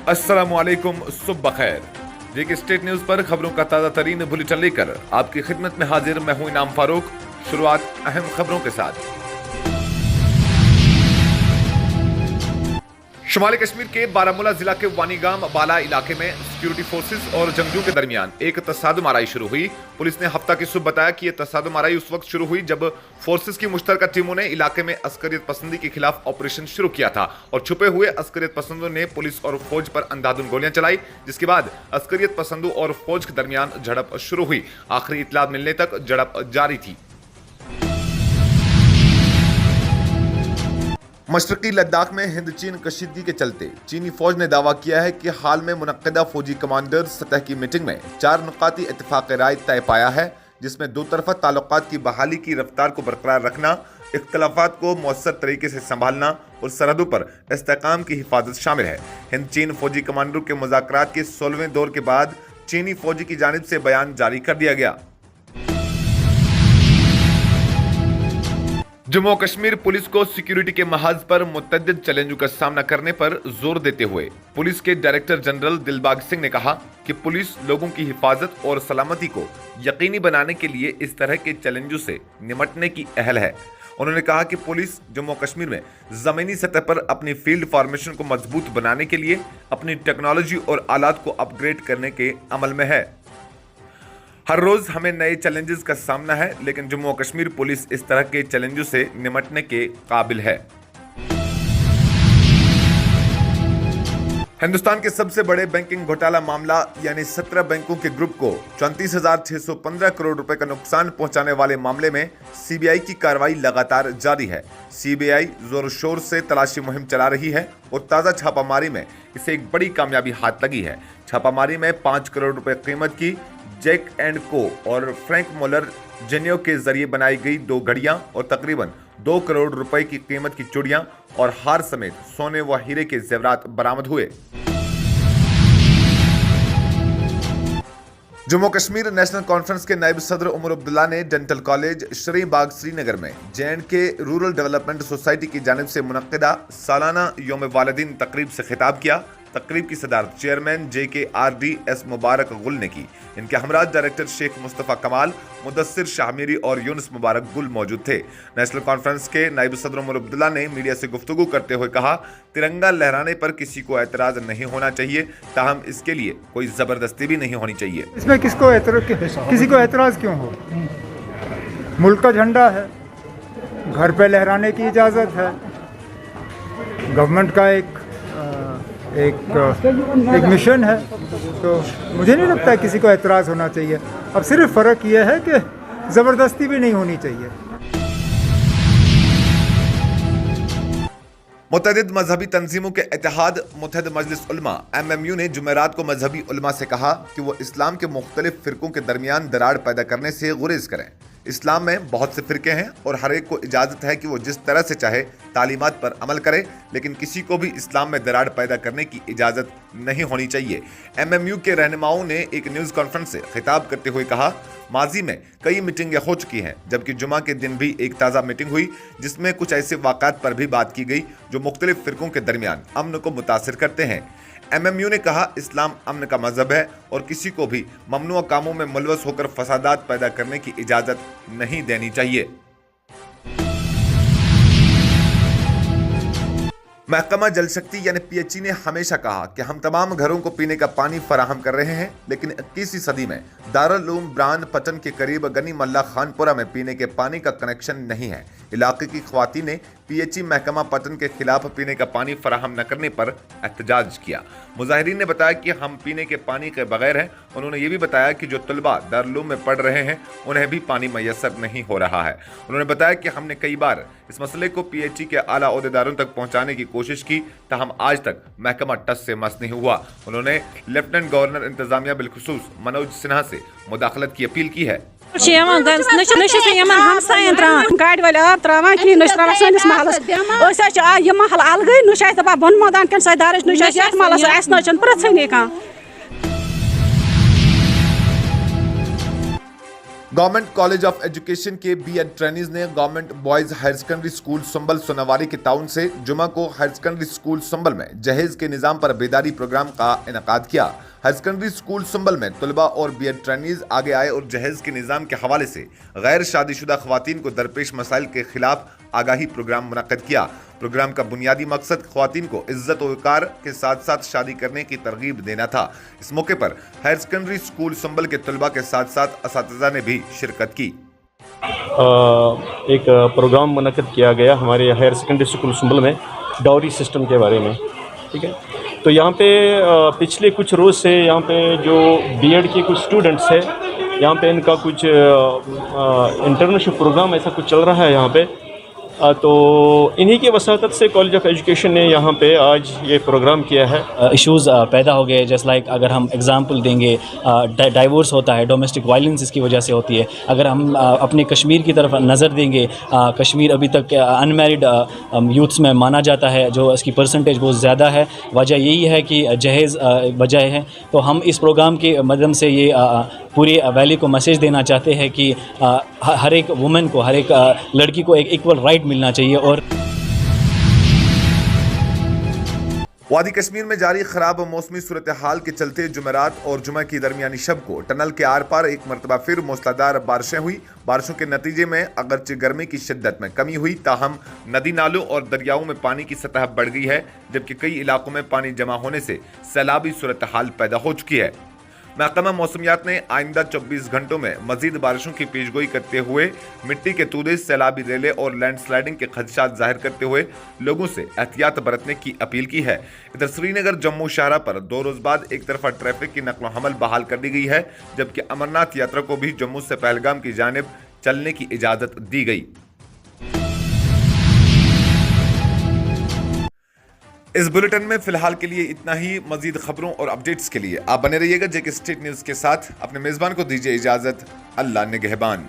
अस्सलामुअलैकुम, सुबह खैर। जेके स्टेट न्यूज पर खबरों का ताजा तरीन बुलेटिन लेकर आपकी खिदमत में हाजिर मैं हूं इनाम फारूक। शुरुआत अहम खबरों के साथ। शुमाली कश्मीर के बारामूला जिला के वानीगाम बाला इलाके में सिक्योरिटी फोर्सेस और जंगजू के दरमियान एक तसादुम आराई शुरू हुई। पुलिस ने हफ्ता की सुबह बताया कि यह तसादुम आराई उस वक्त शुरू हुई जब फोर्सेस की मुश्तरका टीमों ने इलाके में अस्करियत पसंदी के खिलाफ ऑपरेशन शुरू किया था और छुपे हुए अस्करियत पसंदों ने पुलिस और फौज पर अंधाधुंध गोलियां चलाई, जिसके बाद अस्करियत पसंदों और फौज के दरमियान झड़प शुरू हुई। आखिरी इत्तला मिलने तक झड़प जारी थी। मशरकी लद्दाख में हिंद चीन कशीदगी के चलते चीनी फौज ने दावा किया है कि हाल में मुनक्किदा फौजी कमांडर सतह की मीटिंग में 4 नुकाती इत्तेफाक राय तय पाया है, जिसमें दो तरफा ताल्लुकात की बहाली की रफ्तार को बरकरार रखना, इख्तलाफात को मौसर तरीके से संभालना और सरहदों पर इस्तेकाम की हिफाजत शामिल है। हिंद चीन फौजी कमांडरों के मुज़ाकरात के 16वें दौर के बाद चीनी फौजी की जानिब से बयान जारी कर दिया गया। जम्मू और कश्मीर पुलिस को सिक्योरिटी के महाज पर मुतअद्दिद चैलेंजों का सामना करने पर जोर देते हुए पुलिस के डायरेक्टर जनरल दिलबाग सिंह ने कहा कि पुलिस लोगों की हिफाजत और सलामती को यकीनी बनाने के लिए इस तरह के चैलेंजों से निपटने की अहल है। उन्होंने कहा कि पुलिस जम्मू और कश्मीर में जमीनी सतह पर अपनी फील्ड फॉर्मेशन को मजबूत बनाने के लिए अपनी टेक्नोलॉजी और आलात को अपग्रेड करने के अमल में है। हर रोज हमें नए चैलेंजेस का सामना है, लेकिन जम्मू और कश्मीर पुलिस इस तरह के चैलेंजों से निपटने के काबिल है। हिंदुस्तान के सबसे बड़े बैंकिंग घोटाला मामला यानी 17 बैंकों के ग्रुप को 34,615 करोड़ रुपए का नुकसान पहुंचाने वाले मामले में सीबीआई की कार्रवाई लगातार जारी है। सीबीआई जोर शोर से तलाशी मुहिम चला रही है और ताजा छापामारी में इसे एक बड़ी कामयाबी हाथ लगी है। छापामारी में 5 करोड़ रुपए कीमत की जैक एंड को और फ्रैंक मोलर जेनियो के जरिए बनाई गई 2 घड़ियां और तकरीबन 2 करोड़ रुपए की कीमत की चूड़ियां और हार समेत सोने व हीरे के जेवरात बरामद हुए। जम्मू कश्मीर नेशनल कॉन्फ्रेंस के नायब सदर उमर अब्दुल्ला ने डेंटल कॉलेज श्री बाग श्रीनगर में J&K रूरल डेवलपमेंट सोसाइटी की जानिब से मुनक्किदा सालाना यौम वालिदीन तकरीब से खिताब किया। तकरीब की सदारत चेयरमैन JKRD मुबारक गुल ने की। इनके हमरा डायरेक्टर शेख मुस्तफ़ा कमाल, मुदस्सिर शाहमीरी और यूनुस मुबारक गुल मौजूद थे। नेशनल कॉन्फ्रेंस के नायब सदर उमर अब्दुल्ला ने मीडिया से गुफ्तगू करते हुए कहा, तिरंगा लहराने पर किसी को एतराज नहीं होना चाहिए, ताहम इसके लिए कोई जबरदस्ती भी नहीं होनी चाहिए। इसमें किसी को एतराज क्यों हो? मुल्क का झंडा है, घर पे लहराने की इजाज़त है। गवर्नमेंट का एक मिशन है, तो मुझे नहीं लगता है किसी को एतराज़ होना चाहिए। अब सिर्फ फ़र्क यह है कि ज़बरदस्ती भी नहीं होनी चाहिए। मुतअद्दिद मजहबी तंजीमों के इत्तेहाद मुत्तहिद मजलिस उलमा MMU ने जुमेरात को मजहबी उलमा से कहा कि वो इस्लाम के मुख्तलिफ फ़िरकों के दरमियान दरार पैदा करने से गुरेज करें। इस्लाम में बहुत से फ़िरके हैं और हर एक को इजाज़त है कि वो जिस तरह से चाहे तालीमात पर अमल करे, लेकिन किसी को भी इस्लाम में दरार पैदा करने की इजाज़त नहीं होनी चाहिए। MMU के रहनुमाओं ने एक न्यूज़ कॉन्फ्रेंस से खिताब करते हुए कहा, माजी में कई मीटिंगें हो चुकी हैं, जबकि जुमा के दिन भी एक ताज़ा मीटिंग हुई जिसमें कुछ ऐसे वाक़ात पर भी बात की गई जो मुख्तलिफ फ़िरकों के दरमियान अमन को मुतासिर करते हैं। MMU ने कहा, इस्लाम अमन का मजहब है और किसी को भी ममनुआ कामों में मुलवस होकर फसादात पैदा करने की इजाज़त नहीं देनी चाहिए। महकमा जल शक्ति यानी PHE ने हमेशा कहा कि हम तमाम घरों को पीने का पानी फराहम कर रहे हैं, लेकिन 21वीं सदी में दारुल ब्रान पटन के करीब गनी मल्ला खानपुरा में पीने के पानी का कनेक्शन नहीं है। इलाके की ख्वातीन ने PHE महकमा पटन के खिलाफ पीने का पानी फराहम न करने पर एहतजाज किया। मुजाहिरीन ने बताया कि हम पीने के पानी के बगैर हैं। उन्होंने ये भी बताया कि जो तलबा दारुल में पढ़ रहे हैं उन्हें भी पानी मैसर नहीं हो रहा है। उन्होंने बताया कि हमने कई बार इस मसले को PHE के आला ओहदेदारों तक पहुंचाने की कोशिश की, ताहम आज तक महकमा टस से मस नहीं हुआ। उन्होंने लेफ्टिनेंट गवर्नर इंतजामिया बिलखुसूस मनोज सिन्हा से मुदाखलत की अपील की है। हमसायन गाड़ वाले आब त्रावान कहीं त्रावान सैनिस महलस यह महल अलगै न दपा बन मदान कन सदार न महलस न प्रथन कह गवर्नमेंट कॉलेज ऑफ एजुकेशन के B.Ed ट्रेनीज ने government boys higher secondary school Sumbal Sonawari के ताउन से जुमा को हायर सेकेंडरी स्कूल संबल में जहेज के निज़ाम पर बेदारी प्रोग्राम का इनेकाद किया। हायर सेकेंडरी स्कूल संबल में तलबा और B.Ed ट्रेनीज आगे आए और जहेज के निज़ाम के हवाले से गैर शादीशुदा ख़वातीन को दरपेश मसाइल के खिलाफ आगाही प्रोग्राम मुनक्कद किया। प्रोग्राम का बुनियादी मकसद ख़वातीन को इज्जत और वक़ार के साथ साथ शादी करने की तरगीब देना था। इस मौके पर हायर सेकेंडरी स्कूल संबल के तलबा के साथ साथ असातिज़ा ने भी शिरकत की। एक प्रोग्राम मुनक्कद किया गया हमारे हायर सेकेंडरी स्कूल संबल में डाउरी सिस्टम के बारे में, ठीक है। तो यहाँ पे पिछले कुछ रोज़ से यहाँ पे जो B.Ed के कुछ स्टूडेंट्स हैं, यहाँ पे इनका कुछ इंटर्नशिप प्रोग्राम ऐसा कुछ चल रहा है यहाँ पे। तो इन्हीं की वसातत से कॉलेज ऑफ एजुकेशन ने यहाँ पे आज ये प्रोग्राम किया है। इश्यूज़ पैदा हो गए, जैसे लाइक अगर हम एग्जांपल देंगे डाइवोर्स होता है, डोमेस्टिक वायलेंस इसकी वजह से होती है। अगर हम अपने कश्मीर की तरफ नज़र देंगे, कश्मीर अभी तक अनमैरिड यूथ्स में माना जाता है, जो इसकी परसेंटेज बहुत ज़्यादा है। वजह यही है कि जहेज़ वजह है। तो हम इस प्रोग्राम के माध्यम से ये पूरी वैली को मैसेज देना चाहते हैं कि हर एक वुमेन को, हर एक लड़की को एक इक्वल राइट मिलना चाहिए। और वादी कश्मीर में जारी खराब मौसमी सूरत हाल के चलते जुमेरात और जुमा की दरमियानी शब को टनल के आर पार एक मरतबा फिर मूसलाधार बारिशें हुई। बारिशों के नतीजे में अगरचे गर्मी की शिद्दत में कमी हुई, ताहम नदी नालों और दरियाओं में पानी की सतह बढ़ गई है, जबकि कई इलाकों में पानी जमा होने से सैलाबी सूरत हाल पैदा हो चुकी है। महकमा मौसमियात ने आइंदा 24 घंटों में मजीद बारिशों की पेशगोई करते हुए मिट्टी के तूदे, सैलाबी रेले और लैंडस्लाइडिंग के खदशात जाहिर करते हुए लोगों से एहतियात बरतने की अपील की है। इधर श्रीनगर जम्मू शाहरा पर 2 रोज बाद एक तरफा ट्रैफिक की नकलो हमल बहाल कर दी गई है, जबकि अमरनाथ यात्रा को भी जम्मू से पहलगाम की जानिब चलने की इजाज़त दी गई। इस बुलेटिन में फिलहाल के लिए इतना ही। मजीद खबरों और अपडेट्स के लिए आप बने रहिएगा जेके स्टेट न्यूज़ के साथ। अपने मेज़बान को दीजिए इजाज़त। अल्लाह निगहबान।